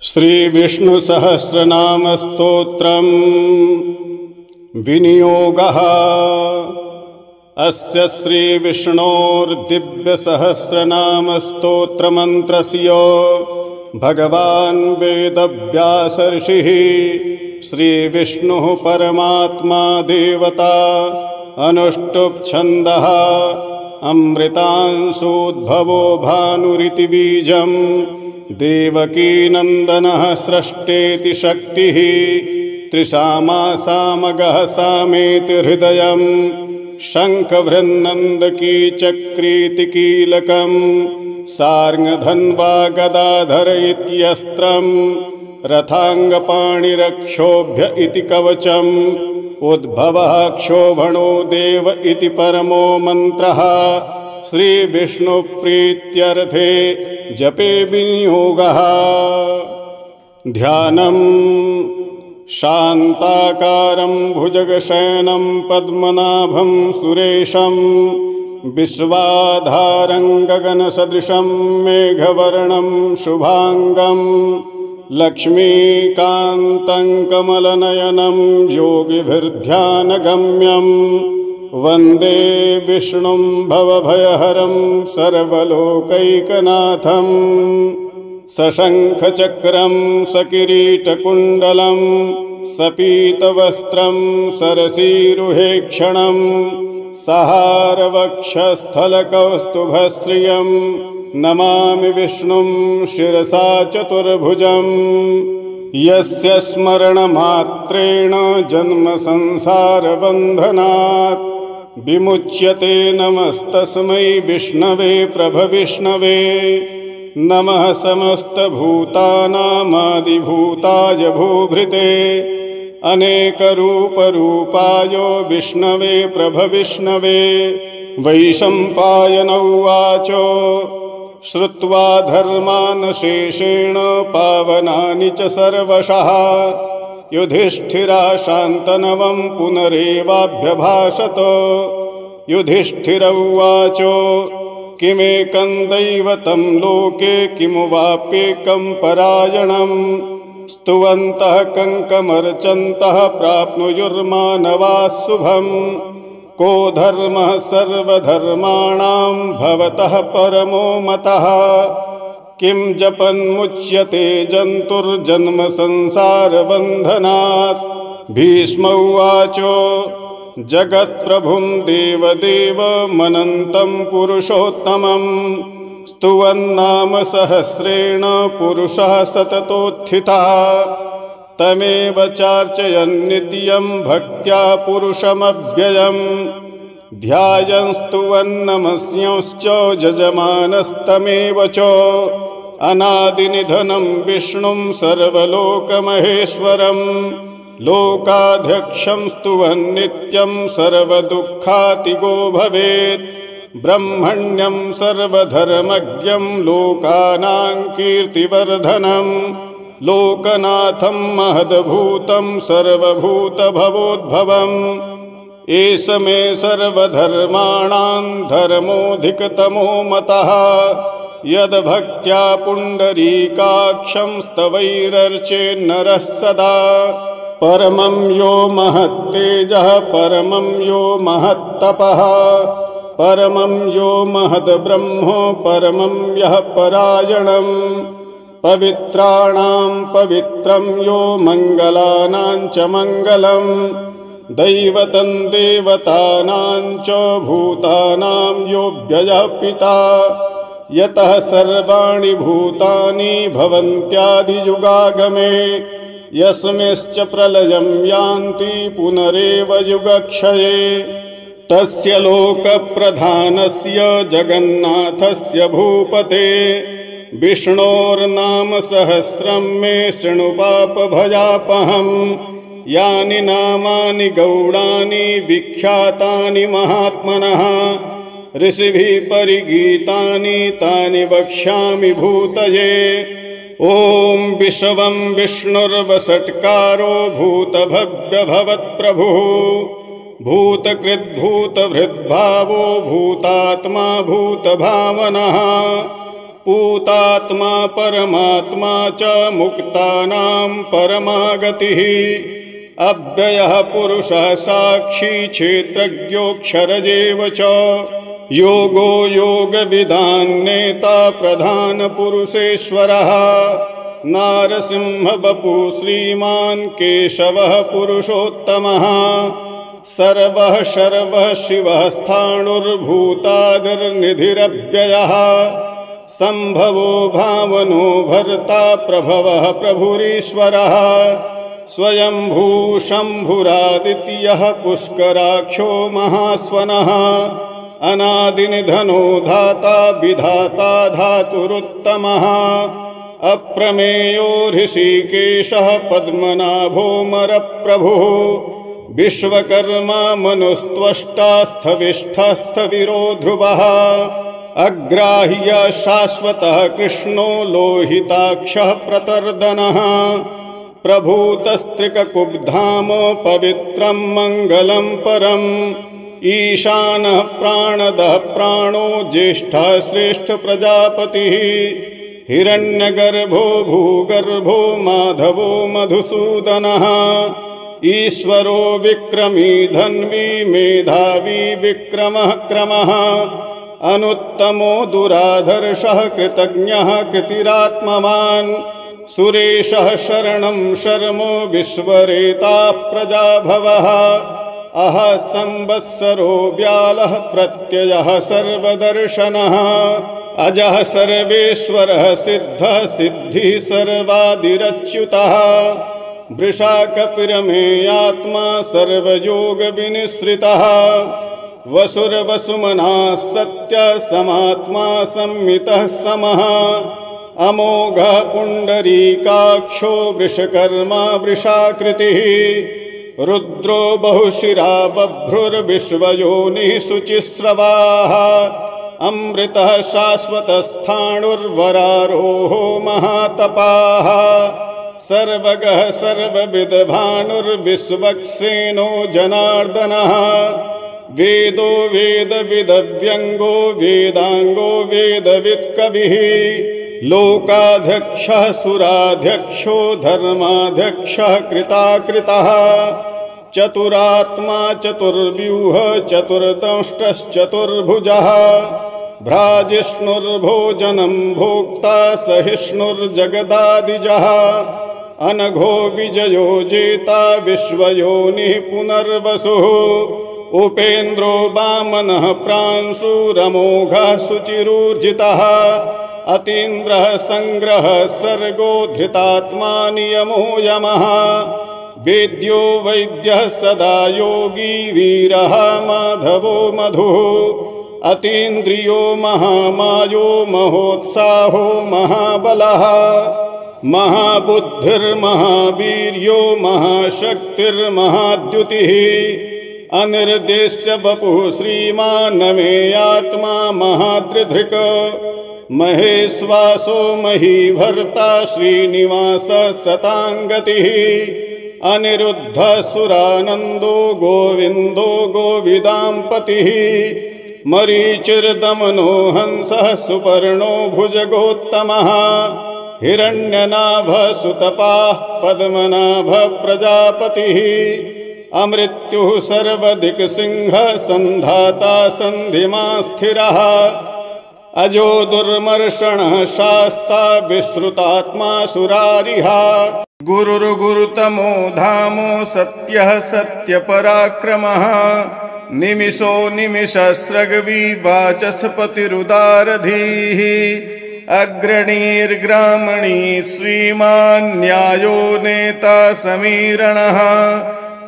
श्रीविष्णुसहस्रनामस्तोत्रम् विनियोगः। अस्य श्रीविष्णोर्दिव्यसहस्रनामस्तोत्रमन्त्रस्य भगवान् वेदव्यास ऋषिः श्रीविष्णुः परमात्मा देवता अनुष्टुप् छन्दः अमृतांशोद्भवो भानुरिति बीजम् देवकीनन्दनः स्रष्टेति शक्तिः त्रिसामा सामगः सामेति हृदयम् शङ्खवृन्नन्दकीचक्रीति कीलकम् सार्ङ्गधन्वा गदाधर इत्यस्त्रम् रथाङ्गपाणिरक्षोभ्य इति कवचम् उद्भवः क्षोभणो देव इति परमो मन्त्रः श्रीविष्णुप्रीत्यर्थे जपे विनियोगः। ध्यानम् शान्ताकारं भुजगशयनं पद्मनाभं सुरेशं विश्वाधारं गगनसदृशं मेघवर्णं शुभांगं लक्ष्मीकान्तं कमलनयनं योगिभिर्ध्यानगम्यं वन्दे विष्णुं भवभयहरं सर्वलोकैकनाथं सशङ्खचक्रं सकिरीटकुण्डलं सपीतवस्त्रं सरसीरुहेक्षणं सहारवक्षस्थलकौस्तुभश्रियं नमामि विष्णुं शिरसा चतुर्भुजम् यस्य स्मरणमात्रेण जन्मसंसारबन्धनात् विमुच्यते नमस्तस्मै विष्णवे प्रभविष्णवे। नमः समस्तभूतानामादिभूताय भूभृते अनेकरूपरूपाय विष्णवे प्रभविष्णवे। वैशम्पायन उवाच श्रुत्वा धर्मान् शेषेण पावनानि च सर्वशः युधिष्ठिराशान्तनवं पुनरेवाभ्यभाषत। युधिष्ठिर उवाच किमेकं दैवतं लोके किमु वाप्येकं परायणं स्तुवन्तः कङ्कमर्चन्तः प्राप्नुयुर्मानवाः शुभम्। को धर्मः सर्वधर्माणां भवतः परमो मतः किं जपन्मुच्यते जन्तुर्जन्म संसारबन्धनात्। भीष्म उवाच जगत्प्रभुं देवदेवमनन्तं पुरुषोत्तमं स्तुवन्नाम सहस्रेण पुरुषः सततोत्थितः तमेव चार्चयन् नित्यं भक्त्या पुरुषमव्ययम् ध्यायन् स्तुवन्नमस्यांश्च यजमानस्तमेव च। अनादिनिधनं विष्णुं सर्वलोकमहेश्वरम् लोकाध्यक्षं स्तुवन् नित्यं सर्वदुःखातिगो भवेत्। ब्रह्मण्यं सर्वधर्मज्ञं लोकानां कीर्तिवर्धनम् लोकनाथं महद्भूतं सर्वभूतभवोद्भवम्। एष मे सर्वधर्माणां धर्मोऽधिकतमो मतः यद्भक्त्या पुण्डरीकाक्षं स्तवैरर्चेन्नरः सदा। परमं यो महत्तेजः परमं यो महत्तपः परमं यो महद्ब्रह्म परमं यः परायणम् पवित्राणां पवित्रं यो मङ्गलानां च मङ्गलम् दैवतं देवतानां च भूतानां यो व्ययः पिता यतः सर्वाणि भूतानि भवन्त्यादियुगागमे यस्मिंश्च प्रलयं यान्ति पुनरेव युगक्षये। तस्य लोकप्रधानस्य जगन्नाथस्य भूपते विष्णोर्नाम सहस्रं मे शृणु पापभयापहम्। यानि नामानि गौणानि विख्यातानि महात्मनः ऋषिभिः परिगीतानि तानि वक्ष्यामि भूतये। ॐ विश्वं विष्णुर्वषट्कारो भूतभव्यभवत्प्रभुः भूतकृद्भूतभृद्भावो भूतात्मा भूतभावनः पूतात्मा परमात्मा च मुक्तानां परमा गतिः अव्ययः पुरुषः साक्षी क्षेत्रज्ञोऽक्षरजेव च योगो योगविदान्नेता प्रधानपुरुषेश्वरः नारसिंहवपु श्रीमान् केशवः पुरुषोत्तमः सर्वः शर्वः शिवः स्थाणुर्भूतादिर्निधिरव्ययः सम्भवो भावनो भर्ता प्रभवः प्रभुरीश्वरः स्वयंभू शम्भुरादित्यः पुष्कराक्षो महास्वनः अनादिनिधनो धाता विधाता धातुरुत्तमः अप्रमेयो ऋषिकेशः पद्मनाभोऽमरप्रभुः विश्वकर्मा मनुस्त्वष्टास्थविष्ठस्थविरो ध्रुवः अग्राह्य शाश्वतः कृष्णो लोहिताक्षः प्रतर्दनः प्रभूतस्त्रिककुब्धाम पवित्रं मङ्गलं परम् ईशानः प्राणदः प्राणो ज्येष्ठः श्रेष्ठ प्रजापतिः हिरण्यगर्भो भूगर्भो माधवो मधुसूदनः ईश्वरो विक्रमी धन्वी मेधावी विक्रमः क्रमः अनुत्तमो दुराधर्षः कृतज्ञः कृतिरात्मवान् सुरेशः शरणं शर्मो विश्वरेताः प्रजाभवः अह संवत्सरो व्यालः प्रत्ययः सर्वदर्शनः अजः सर्वेश्वरः सिद्धः सिद्धिः सर्वादिरच्युतः वृषाकपिरमेयात्मा सर्वयोगविनिश्रितः वसुर्वसुमनः सत्यः समात्मा संमितः समः अमोघः पुण्डरीकाक्षो वृषकर्मा वृषाकृतिः रुद्रो बहुशिरा बभ्रुर्विश्वयोनिः शुचिस्रवाः अमृतः शाश्वतस्थाणुर्वरारोहो महातपाः सर्वगः सर्वविद्भानुर्विश्वक्सेनो जनार्दनः वेदो वेदविदव्यङ्गो वेदाङ्गो वेदवित्कविः लोकाध्यक्षः सुराध्यक्षो धर्माध्यक्षः कृताकृतः चतुरात्मा चतुर्व्यूह चतुर्दंष्टश्चतुर्भुजः भ्राजिष्णुर्भोजनं भोक्ता सहिष्णुर्जगदादिजः अनघो विजयो जेता विश्वयोनिः पुनर्वसुः उपेन्द्रो वामनः प्रांशुरमोघः शुचिरूर्जितः अतीन्द्रः संग्रह सर्गो धृतात्मा नियमो यमः वेद्यो वैद्यः सदा योगी वीरः माधवो मधुः अतीन्द्रियो महामायो महोत्साहो महाबलः महाबुद्धिर्महावीर्यो महाशक्तिर्महाद्युतिः अनिर्देश्य वपुः श्रीमान्नमेयात्मा महादृधृक् महेश्वासो महीभर्ता श्रीनिवास सताङ्गतिः अनिरुद्धः सुरानन्दो गोविन्दो गोविदाम्पतिः मरीचिर्दमनो हंसः सुपर्णो भुजगोत्तमः हिरण्यनाभः सुतपाः पद्मनाभः प्रजापतिः अमृत्युः सर्वदिक्सिंहः सन्धाता सन्धिमा स्थिरः अजो दुर्मर्षणः शास्ता विश्रुतात्मा सुरारिहा गुरुर्गुरुतमो धामो सत्यः सत्यपराक्रमः निमिषो निमिषस्रग्वी वाचस्पतिरुदारधीः अग्रणीर्ग्रामणी श्रीमान् न्यायो नेता समीरणः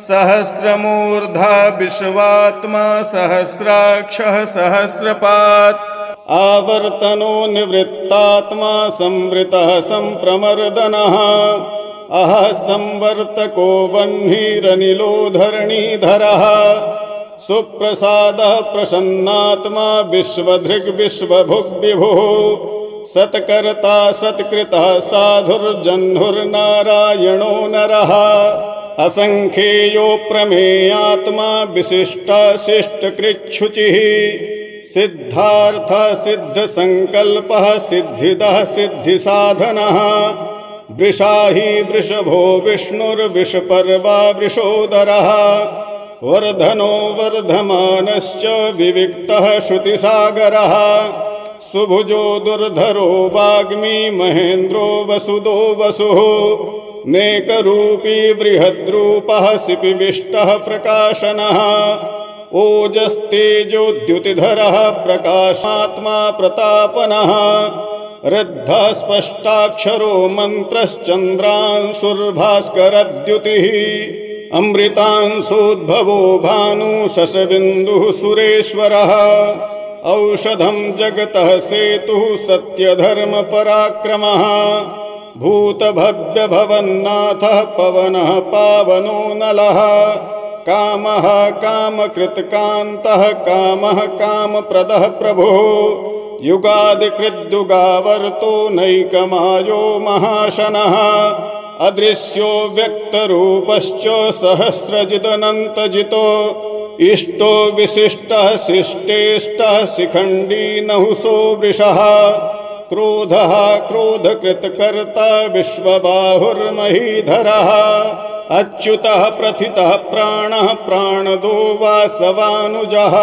सहस्रमूर्धा विश्वात्मा सहस्राक्षः सहस्रपात् आवर्तनो निवृत्तात्मा संवृतः संप्रमर्दनः अह संवर्तको वह्निरनिलो धरणीधरः सुप्रसादः प्रसन्नात्मा विश्वधृग् विश्वभुग् विभुः सत्कर्ता सत्कृतः साधुर्जह्नुर्नारायणो नरः असंख्येयो प्रमेयात्मा विशिष्टशिष्टकृच्छुचिः सिद्धार्थ सिद्धसंकल्पः सिद्धिदः सिद्धिसाधनः वृषाही वृषभो विष्णुर्विषपर्वा वृषोदरः वर्धनो वर्धमानश्च विविक्तः श्रुतिसागरः सुभुजो दुर्धरो वाग्मी महेन्द्रो वसुदो वसुः नेकरूपी बृहद्रूपः सिपिविष्टः प्रकाशनः ओजस्तेजोद्युतिधरः प्रकाशात्मा प्रतापनः ऋद्धः स्पष्टाक्षरो मन्त्रश्चन्द्रांशुर्भास्करद्युतिः अमृतांशोद्भवो भानु शशबिन्दुः सुरेश्वरः औषधं जगतः सेतुः सत्यधर्मपराक्रमः भूतभव्यभवन्नाथः पवनः पावनो नलः कामः कामकृत्कान्तः कामः कामप्रदः प्रभुः युगादिकृद्युगावर्तो नैकमायो महाशनः अदृश्यो व्यक्तरूपश्च सहस्रजिदनन्तजितो इष्टो विशिष्टः शिष्टेष्टः शिखण्डी नहुसो वृषः क्रोधः क्रोधकृत्कर्ता विश्वबाहुर्महीधरः अच्युतः प्रथितः प्राणः प्राणदो वासवानुजः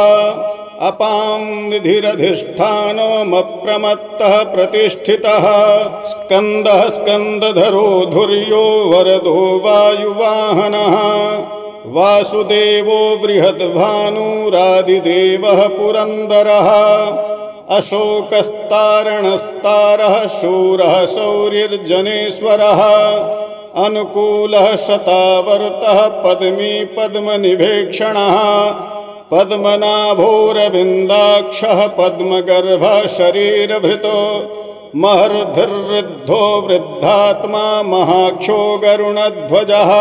अपां निधिरधिष्ठानमप्रमत्तः प्रतिष्ठितः स्कन्दः स्कन्दधरो धुर्यो वरदो वायुवाहनः वासुदेवो बृहद्भानुरादिदेवः पुरन्दरः अशोकस्तारणस्तारः शूरः शौर्यर्जनेश्वरः अनुकूलः शतावर्तः पद्मी पद्मनिभेक्षणः पद्मनाभोरविन्दाक्षः पद्मगर्भः शरीरभृतो महर्धिर्वृद्धो वृद्धात्मा महाक्षो गरुणध्वजः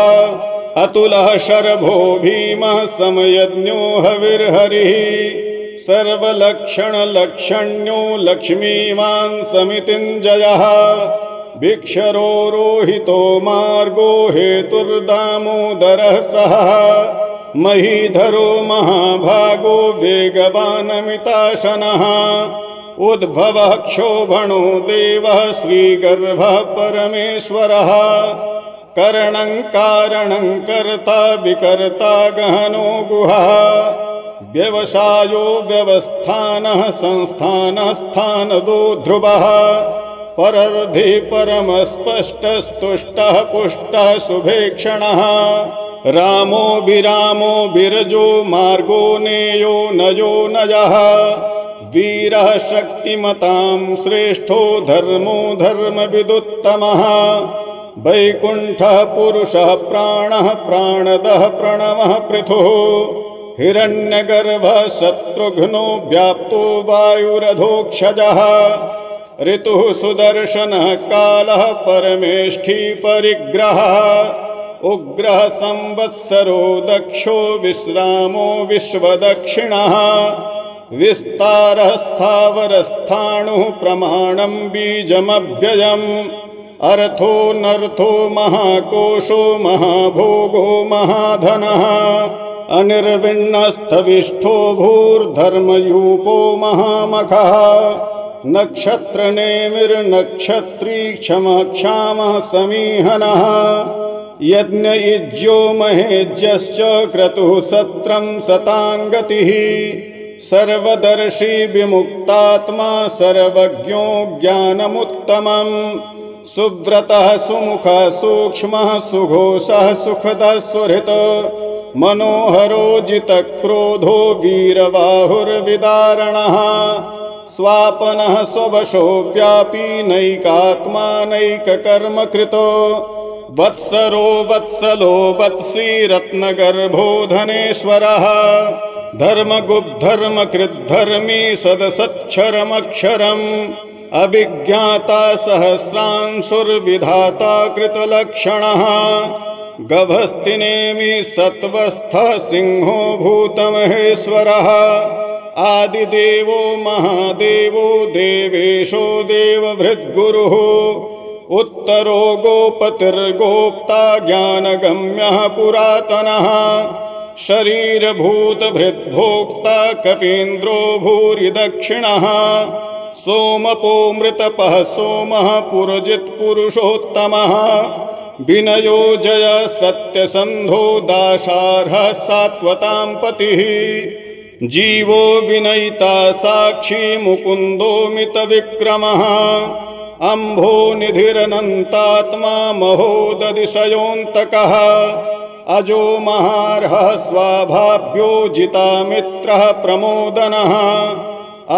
अतुलः शरभो भीमः समयज्ञो हविर्हरिः सर्वलक्षणलक्षण्यो लक्ष्मीवान् समितिञ्जयः भिक्षरो रोहितो मार्गो हेतुर्दामोदरः सः महीधरो महाभागो वेगवानमिताशनः उद्भवः क्षोभणो देवः श्रीगर्भः परमेश्वरः करणं कारणं कर्ता विकर्ता गहनो गुहः व्यवसायो व्यवस्थानः संस्थानः स्थानदो ध्रुवः परर्धि परमस्पष्टस्तुष्टः पुष्टः शुभेक्षणः रामो विरामो विरजो मार्गो नेयो नयो नयः वीरः शक्तिमतां श्रेष्ठो धर्मो धर्मविदुत्तमः वैकुण्ठः पुरुषः प्राणः प्राणदः प्रणवः पृथुः हिरण्यगर्भः शत्रुघ्नो व्याप्तो वायुरधोक्षजः ऋतुः सुदर्शनः कालः परमेष्ठी परिग्रहः उग्रः संवत्सरो दक्षो विश्रामो विश्वदक्षिणः विस्तारः स्थावरस्थाणुः प्रमाणं बीजमव्ययम् अर्थो नर्थो महाकोशो महाभोगो महाधनः अनिर्विण्णस्थविष्ठो भूर्धर्मयूपो महामखः नक्षत्रनेमिर्नक्षत्री क्षमक्षामः समीहनः यज्ञयुज्यो महेज्यश्च क्रतुः सत्रं शताङ्गतिः सर्वदर्शी विमुक्तात्मा सर्वज्ञो ज्ञानमुत्तमम् सुव्रतः सुमुखः सूक्ष्मः सुघोषः सुखदः सुहृत् मनोहरो जितक्रोधो वीरबाहुर्विदारणः स्वापनः स्ववशो व्यापी नैकात्मा नैककर्मकृतो वत्सरो वत्सलो वत्सी रत्नगर्भो धनेश्वरः धर्मगुप्धर्मकृद्धर्मी सदसच्छरमक्षरम् अभिज्ञाता सहस्रांशुर्विधाता कृतलक्षणः गभस्तिनेमि सत्वस्थः सिंहो भूतमहेश्वरः आदिदेवो महादेवो देवेशो देवभृद्गुरुः उत्तरो गोपतिर्गोप्ता ज्ञानगम्यः पुरातनः शरीरभूतभृद्भोक्ता कपीन्द्रो भूरि दक्षिणः सोमपोमृतपः सोमः पुरजित्पुरुषोत्तमः विनयो जय सत्यसन्धो दाशार्हः सात्वतां पतिः जीवो विनयिता साक्षी मुकुन्दो मितविक्रमः अम्भो निधिरनन्तात्मा महोदधिशयोऽन्तकः अजो महार्हः स्वाभाभ्यो जिता मित्रः प्रमोदनः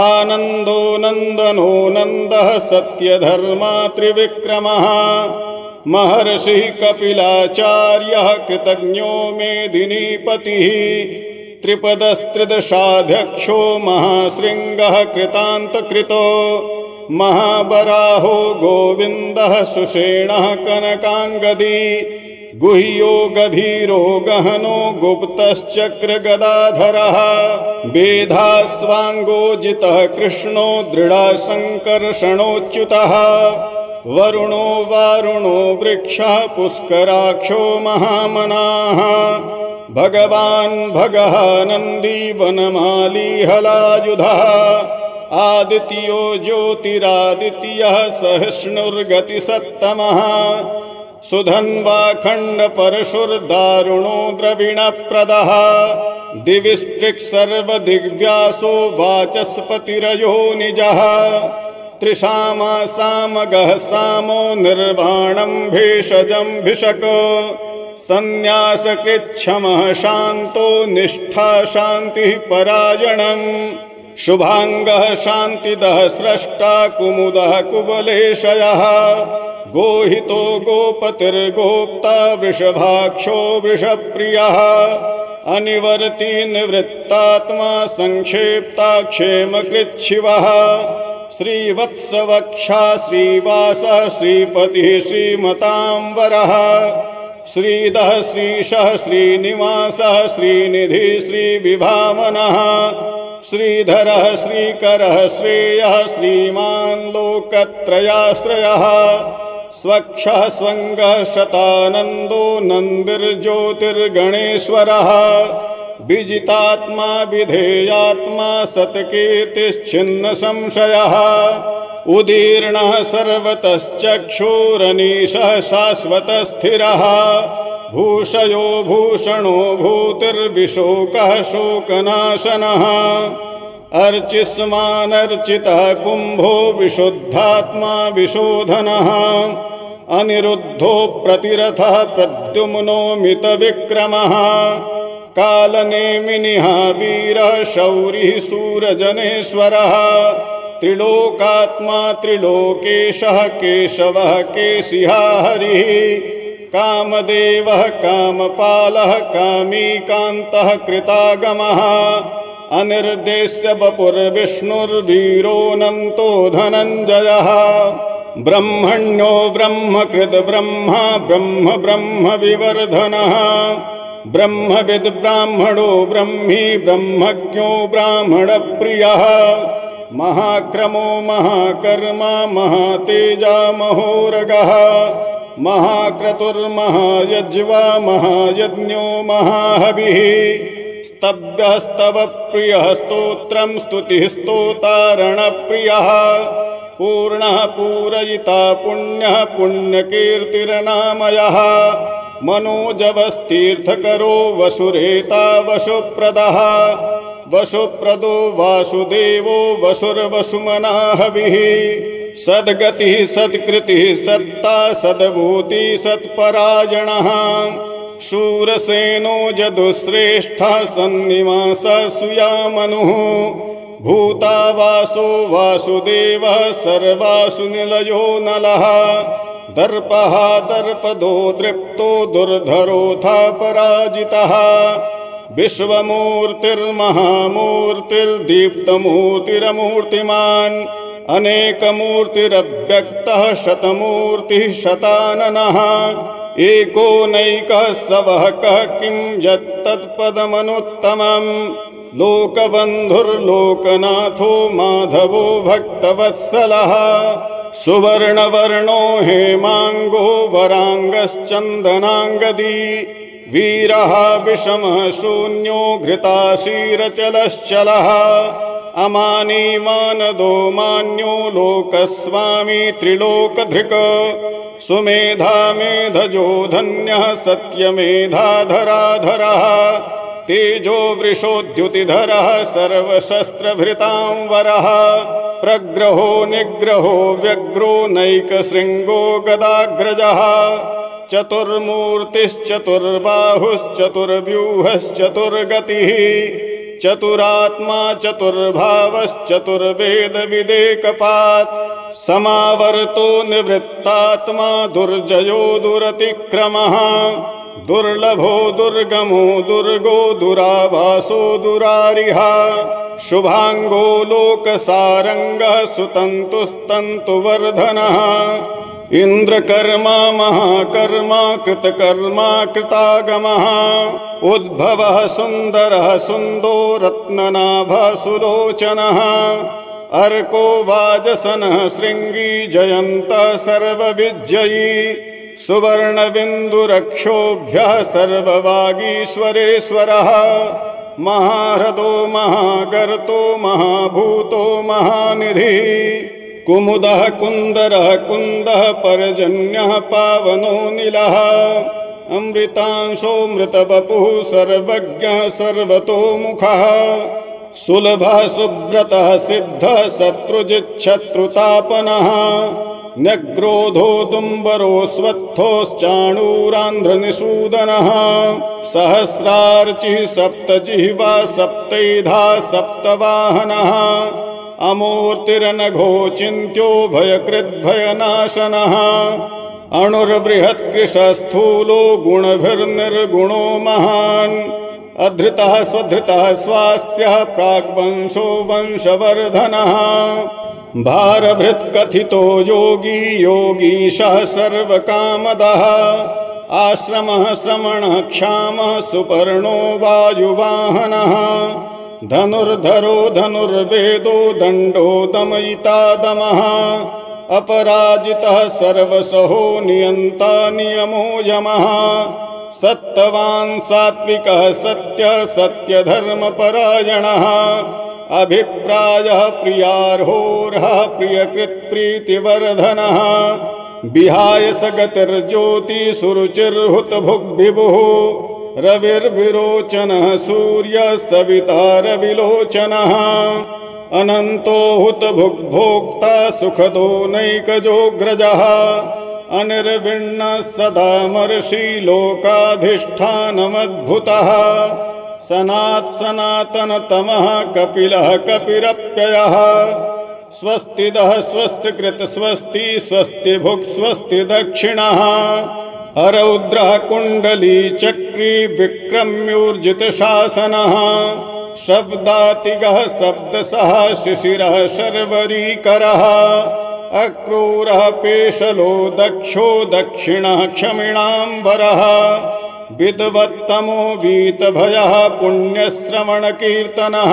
आनन्दो नन्दनो नन्दः सत्यधर्मा त्रिविक्रमः महर्षिः कपिलाचार्यः कृतज्ञो मेदिनीपतिः त्रिपदस्त्रिदशाध्यक्षो महाशृङ्गः कृतान्तकृतो महाबराहो गोविन्दः सुषेणः कनकाङ्गदी गुह्यो गभीरो गहनो गुप्तश्चक्रगदाधरः वेधास्वाङ्गोजितः कृष्णो दृढासङ्कर्षणोच्युतः वरुणो वारुणो वृक्षः पुष्कराक्षो महामनाः भगवान् भगः नन्दी वनमाली हलायुधः आदित्यो ज्योतिरादित्यः सहिष्णुर्गतिसत्तमः सुधन्वाखण्डपरशुर्दारुणो द्रविणप्रदः दिविस्पृक्सर्वदिग्व्यासो वाचस्पतिरयो निजः त्रिशामासामगः सामो निर्वाणं भेषजं भिषक सन्न्यासकृच्छमः शान्तो निष्ठा शान्तिः परायणम् शुभांगः शान्तिदः स्रष्टा कुमुदः कुबलेशयः गोहितो गोपतिर्गोप्ता वृषभाक्षो वृषप्रियः अनिवर्ती निवृत्तात्मा संक्षेप्ता क्षेमकृच्छिवः श्रीवत्सवक्षा श्रीवासः श्रीपतिः श्रीमतांवरः श्रीदः श्रीशः श्रीनिवासः श्रीनिधिः श्रीविभावनः श्रीधरः श्रीकरः श्रेयः श्रीमान् लोकत्रयाश्रयः स्वक्षः स्वङ्गः शतानन्दो नन्दिर्ज्योतिर्गणेश्वरः विजितात्मा विधेयात्मा सत्कीर्तिश्छिन्न संशयः उदीर्णः सर्वतश्चक्षुरनीशः शाश्वतस्थिरः भूषयो भूषणो भूतिर्विशोकः शोकनाशनः अर्चिस्मानर्चितः कुम्भो विशुद्धात्मा विशोधनः अनिरुद्धो प्रतिरथः प्रद्युम्नो मितविक्रमः कालनेमिनिः वीरः शौरिः सूरजनेश्वरः त्रिलोकात्मा त्रिलोकेशः केशवः केशिहा हरिः कामदेवः कामपालः कामीकान्तः कृतागमः अनिर्देश्य वपुर्विष्णुर्वीरोऽनन्तो धनञ्जयः ब्रह्मण्यो ब्रह्मकृत् ब्रह्मा ब्रह्म ब्रह्म विवर्धनः ब्रह्मविद् ब्राह्मणो ब्रह्मी ब्रह्मज्ञो ब्राह्मणप्रियः महाक्रमो महाकर्मा महातेजा महोरगः महाक्रतुर्महायज्वा महायज्ञो महाहविः स्तब्धः स्तवप्रियः स्तोत्रं स्तुतिः स्तोतारणप्रियः पूर्णः पूरयिता पुण्यः पुण्यकीर्तिर्नामयः मनोजवस्तीर्थकरो वसुरेता वसुप्रदः वसुप्रदो वासुदेवो वसुर्वसुमनाहविः सद्गतिः सत्कृतिः सत्ता सद्भूति सत्परायणः शूरसेनो जदुश्रेष्ठः सन्निवासः सुयामनुः भूतावासो वासुदेवः सर्वासु निलयो नलः दर्पः दर्पदो दृप्तो दुर्धरोऽथा पराजितः विश्वमूर्तिर्महामूर्तिर्दीप्तमूर्तिरमूर्तिमान् अनेकमूर्तिरव्यक्तः शतमूर्तिः शताननः एकोनैकः सवहकः किं यत्तत्पदमनुत्तमम् लोकबन्धुर्लोकनाथो माधवो भक्तवत्सलः सुवर्णवर्णो हेमाङ्गो वराङ्गश्चन्दनाङ्गदी वीरः विषमः शून्यो घृताशीरचलश्चलः अमानी मानदो मान्यो लोकस्वामी त्रिलोकधृक् सुमेधा मेधजो धन्यः सत्यमेधाधराधरः तेजो वृषोद्युतिधरः सर्वशस्त्रभृतांवरः प्रग्रहो निग्रहो व्यग्रो नैकशृङ्गो गदाग्रजः चतुर्मूर्तिश्चतुर्बाहुश्चतुर्व्यूहश्चतुर्गतिः चतुरात्मा चतुर्भावश्चतुर्वेदविदेकपात् समावर्तो निवृत्तात्मा दुर्जयो दुरतिक्रमः दुर्लभो दुर्गमो दुर्गो दुराभासो दुरारिः शुभांगो लोकसारंगः सुतन्तुस्तन्तुवर्धनः इंद्रकर्मा महाकर्मा कृतकर्मा कृतागमः उद्भवः सुन्दरः सुन्दो रत्ननाभः सुलोचनः अर्को वाजसनः शृंगी जयन्तः सर्वविजयी सुवर्णबिन्दुरक्षोभ्यः सर्ववागीश्वरेश्वरः महारथो महागर्तो महाभूतो महानिधिः कुमुदः कुन्दरः कुन्दः परजन्यः पावनो नीलः अमृतांशोऽमृतवपुः सर्वज्ञः सर्वतोमुखः सुलभः सुब्रतः सिद्धः शत्रुजिच्छत्रुतापनः न्यग्रोधो दुम्बरो स्वत्थोश्चाणूरान्ध्रनिषूदनः सहस्रार्चिः सप्तजिह्वा सप्तैधा सप्तवाहनः अमूर्तिरनघो चिन्त्यो भयकृद्भयनाशनः अणुर्बृहत्कृशः स्थूलो गुणभिर्निर्गुणो महान् अधृतः स्वधृतः स्वास्यः प्राग्वंशो वंशवर्धनः भारभृत्कथितो योगी योगीशः सर्वकामदः आश्रमः श्रमणः क्षामः सुपर्णो वायुवाहनः धनुर्धरो धनुर्वेदो दण्डो दमयिता दमः अपराजितः सर्वसहो नियन्ता नियमो यमः सत्तवान् सात्विकः सत्यः सत्यधर्मपरायणः अभिप्रायः प्रियार्होर्हः प्रियकृत्प्रीतिवर्धनः विहाय सगतिर्ज्योतिषुरुचिर्हुतभुग्विभुः रविर्विरोचनः सूर्यः सविता रविलोचनः अनन्तो हुतभुग्भोक्ता सुखदो नैकजोऽग्रजः अनिर्विण्णः सदा महर्षि लोकाधिष्ठानमद्भुतः सनातनतमः कपिलः कपिरप्ययः स्वस्तिदः स्वस्तिकृत स्वस्ति स्वस्तिभुक् स्वस्ति दक्षिणः अरौद्रः कुण्डली चक्री विक्रम्योर्जितशासनः शब्दातिगः शब्दसः शिशिरः शर्वरीकरः अक्रूरः पेशलो दक्षो दक्षिणः क्षमिणाम्बरः विद्वत्तमो वीतभयः पुण्यश्रवणकीर्तनः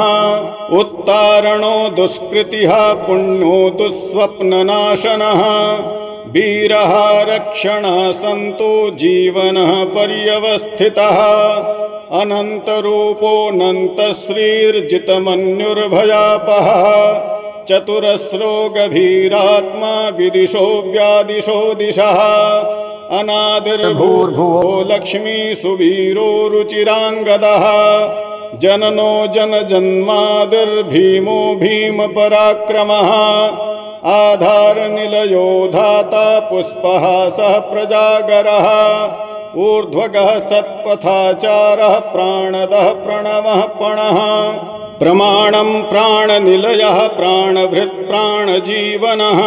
उत्तारणो दुष्कृतिः पुण्यो दुःस्वप्ननाशनः वीरः रक्षणः सन्तो जीवनः पर्यवस्थितः अनन्तरूपोऽनन्तश्रीर्जितमन्युर्भयापहः चतुरस्रो गभीरात्मा विदिशो व्यादिशो दिशः अनादिर्भूर्भुवो लक्ष्मी सुवीरो रुचिराङ्गदः जननो जनजन्मादिर्भीमो भीमपराक्रमः आधारनिलयो धाता पुष्पहासः प्रजागरः ऊर्ध्वगः सत्पथाचारः प्राणदः प्रणवः पणः प्रमाणं प्राणनिलयः प्राणभृत् प्राणजीवनः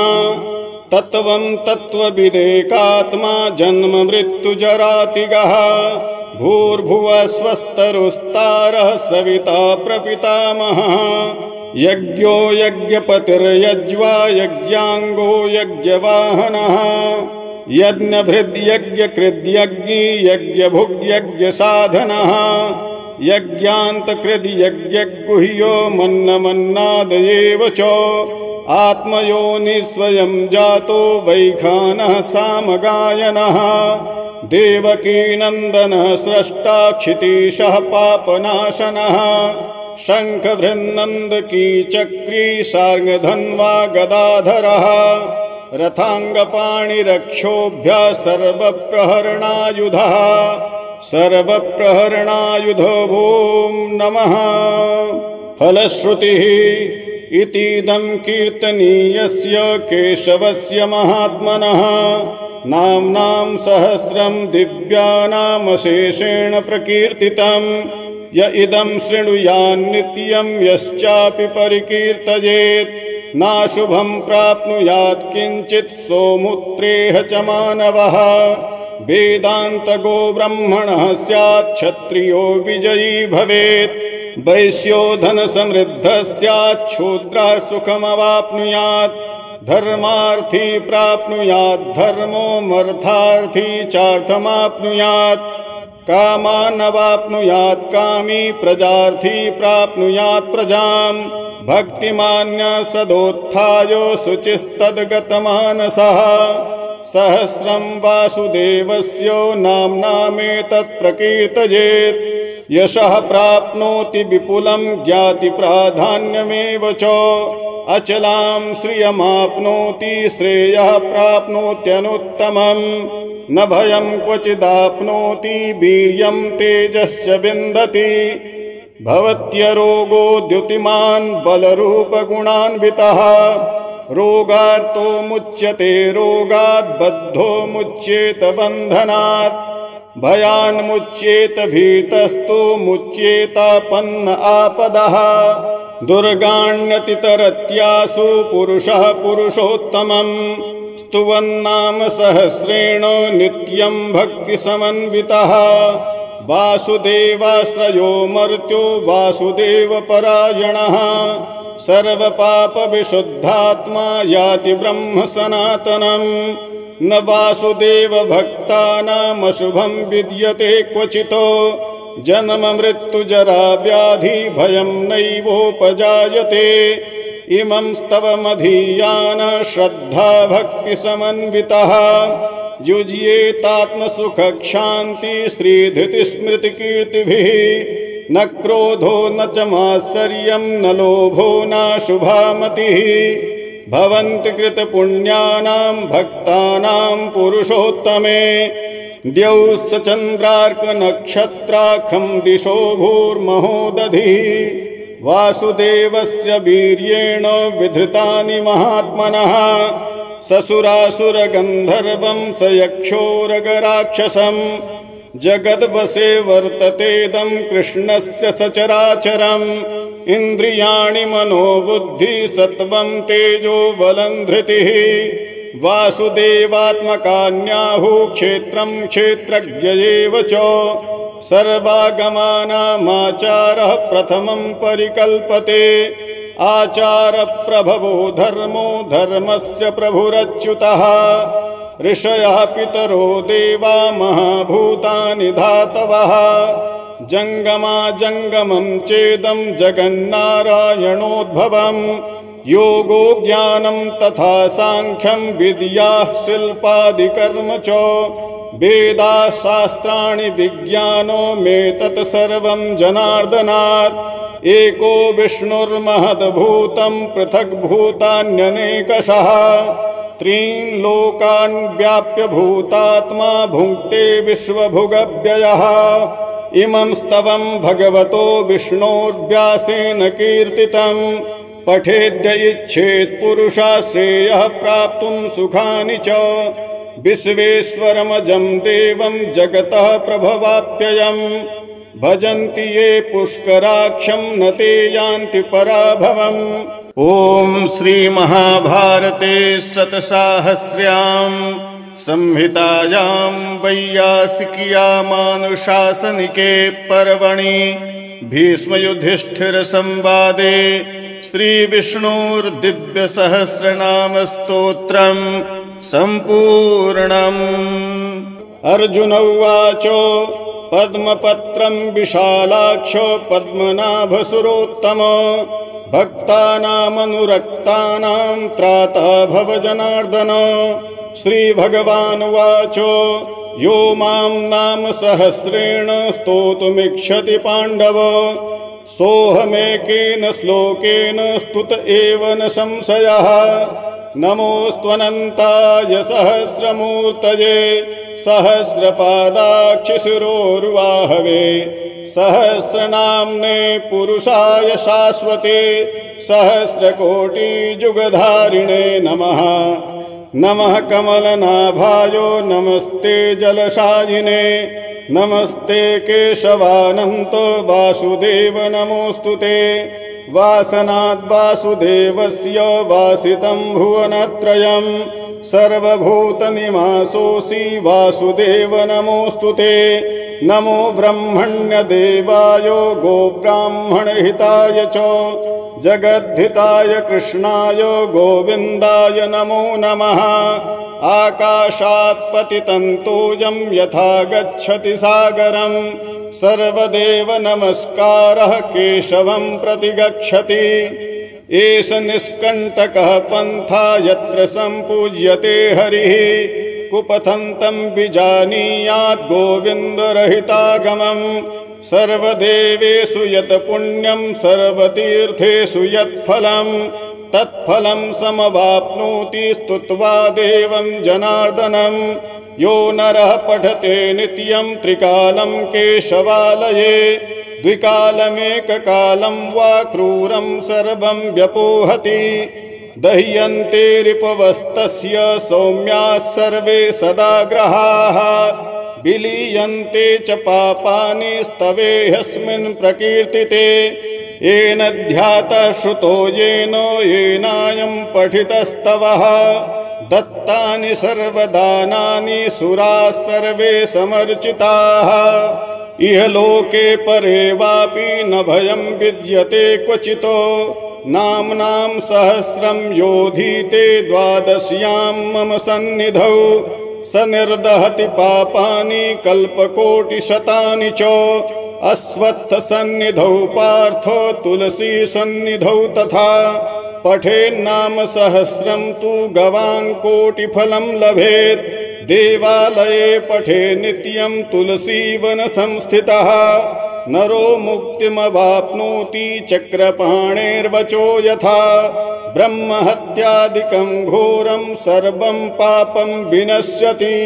तत्त्वं तत्त्वविदेकात्मा जन्म मृत्युजरातिगः भूर्भुवः स्वस्तरुस्तारः सविता प्रपितामहः यज्ञो यज्ञपतिर्यज्वा यज्ञाङ्गो यज्ञवाहनः यज्ञभृद्यज्ञकृद्यज्ञी यज्ञभुग्यज्ञसाधनः यज्ञान्तकृद्यज्ञगुह्यो मन्नमन्नादयेव च आत्मयोनि स्वयं जातो वैखानः सामगायनः देवकीनन्दनः स्रष्टा क्षितीशः पापनाशनः शङ्खभृन्नन्दकी चक्री सार्ङ्गधन्वा गदाधरः रथाङ्गपाणिरक्षोभ्यः सर्वप्रहरणायुधः सर्वप्रहरणायुधो भूं नमः। फलश्रुतिः इतीदं कीर्तनीयस्य केशवस्य महात्मनः नाम्नां सहस्रं दिव्यानामशेषेण प्रकीर्तितं य इदं शृणुयान्नित्यं यश्चापि परिकीर्तयेत् नाशुभं प्राप्नुयात् किञ्चित् सोमुत्रेह च मानवः। वेदान्तगो ब्रह्मणः स्यात् क्षत्रियो विजयी भवेत् वैश्यो धनसमृद्धः स्यात् शूद्रः सुखमवाप्नुयात् धर्मार्थी प्राप्नुयात् धर्मोऽर्थार्थी चार्थमाप्नुयात् कामानवाप्नुयात् कामी प्रजार्थी प्राप्नुयात् प्रजाम् भक्तिमान्यः सदोत्थाय शुचिस्तद्गतमानसः सहस्रं वासुदेवस्य नाम्नामेतत् प्रकीर्तयेत् यशः प्राप्नोति विपुलं ज्ञातिप्राधान्यमेव च अचलां श्रियमाप्नोति श्रेयः प्राप्नोत्यनुत्तमम् न भयं क्वचिदाप्नोति वीर्यं तेजश्च विन्दति भवत्यरोगो द्युतिमान् बलरूपगुणान्वितः रोगार्तो मुच्यते रोगात् बद्धो मुच्येत बन्धनात् भयान्मुच्येत भीतस्तु मुच्येतापन्न आपदः दुर्गाण्यतितरत्यासु पुरुषः पुरुषोत्तमम् स्तुवन्नाम सहस्रेण नित्यं भक्तिसमन्वितः वासुदेवाश्रयो मर्त्यो वासुदेवपरायणः सर्वपापविशुद्धात्मा याति ब्रह्म सनातनम् न वासुदेव भक्तानामशुभं विद्यते क्वचितो जन्म मृत्यु जरा व्याधि भयं नैवोपजायते इमं स्तवमधीयान श्रद्धा भक्ति समन्वितः युज्येतात्मसुख क्षान्ति श्रीधृतिस्मृतिकीर्तिभिः न क्रोधो न च मात्सर्यं न लोभो न शुभामतिः भवन्ति कृतपुण्यानां भक्तानां पुरुषोत्तमे द्यौश्च चन्द्रार्कनक्षत्राखं दिशो भूर्महोदधिः वासुदेवस्य वीर्येण विधृतानि महात्मनः ससुरासुरगन्धर्वं स यक्षोरगराक्षसं जगद्वसे वर्ततेदं कृष्णस्य सचराचरम् इन्द्रियाणि मनोबुद्धि सत्वं तेजो बलं धृतिः वासुदेवात्मकान्याहुः क्षेत्रं क्षेत्रज्ञ एव च सर्वागमानामाचारः प्रथमं परिकल्पते आचारप्रभवो धर्मो धर्मस्य प्रभुरच्युतः ऋषयः पितरो देवा महाभूतानि धातवः जंगमा जंगमं चेदं जगन्नारायणोद्भवम् योगो ज्ञानं तथा सांख्यं विद्या शिल्पादिकर्म च वेदा शास्त्राणि विज्ञानो मेतत् सर्वं जनार्दनात् एको विष्णुर्महद्भूतं पृथग्भूतान्यनेकशः त्रीन् लोकान् व्याप्य भूतात्मा भुङ्क्ते विश्वभुगव्ययः इमं स्तवं भगवतो विष्णोर्व्यासेन कीर्तितं पठेद्य इच्छेत् पुरुषः श्रेयः प्राप्तुं सुखानि च विश्वेश्वरमजं देवं जगतः प्रभवाप्ययम् भजन्ति ये पुष्कराक्षं न ते यान्ति पराभवम्। ॐ श्रीमहाभारते शतसाहस्र्यां संहितायां वैयासिकीयामानुशासनिके पर्वणि भीष्मयुधिष्ठिरसंवादे श्रीविष्णोर्दिव्यसहस्रनामस्तोत्रं सम्पूर्णम्। अर्जुन उवाच पद्मपत्रं विशालाक्ष पद्मनाभसुरोत्तम भक्तानामनुरक्तानां त्राता भव जनार्दन। श्रीभगवानुवाच यो मां नाम सहस्रेण स्तोतुमिच्छति पाण्डव सोऽहमेकेन श्लोकेन स्तुत एव न संशयः। नमोऽस्त्वनन्ताय सहस्रमूर्तये सहस्रपादाक्षशिरोर्वाहवे सहस्रनाम्ने पुरुषाय शाश्वते सहस्रकोटियुगधारिणे नमः। नमः कमलनाभायो नमस्ते जलशायिने नमस्ते केशवानन्त वासुदेव नमोऽस्तुते। वासनाद् वासुदेवस्य वासितं भुवनत्रयं सर्वभूतनिवासोऽसि वासुदेव नमोऽस्तुते। नमो ब्रह्मण्यदेवाय गोब्राह्मणहिताय च जगद्धिताय कृष्णाय गोविन्दाय नमो नमः। आकाशात् पतितं तोयं यथा गच्छति सागरं सर्वदेव नमस्कारः केशवं प्रति गच्छति। एष निष्कण्टकः पन्था यत्र सम्पूज्यते हरिः कुपथन्तं विजानीयात् गोविन्दरहितागमं। सर्वदेवेषु यत् पुण्यं सर्वतीर्थेषु यत् फलं तत्फलं समवाप्नोति स्तुत्वा देवं जनार्दनं। यो नरः पठते नित्यं त्रिकालं केशवालये द्विकालमेककालं वा क्रूरं सर्वं व्यपोहति। दह्यन्ते रिपवस्तस्य सौम्याः सर्वे सदा ग्रहाः विलीयन्ते च पापानि स्तवेऽस्मिन् प्रकीर्तिते। येन ध्यातः श्रुतो येनायं पठितस्तवः दत्तानि सर्वदानानि सुराः सर्वे समर्चिताः। इहलोके परे वापि न भयं विद्यते क्वचितो नाम्नां सहस्रं योधीते द्वादश्यां मम सन्निधौ स निर्दहति पापानि कल्पकोटिशतानि च। अश्वत्थ सन्निधौ पार्थ तुलसी सन्निधौ तथा पठेन्नाम सहस्रं तु गवां कोटिफलं लभेत्। देवालये पठे नित्यं तुलसीवन संस्थितः नरो मुक्तिमवाप्नोति चक्रपाणेर्वचो यथा। ब्रह्महत्यादिकं घोरं सर्वं पापं विनश्यति।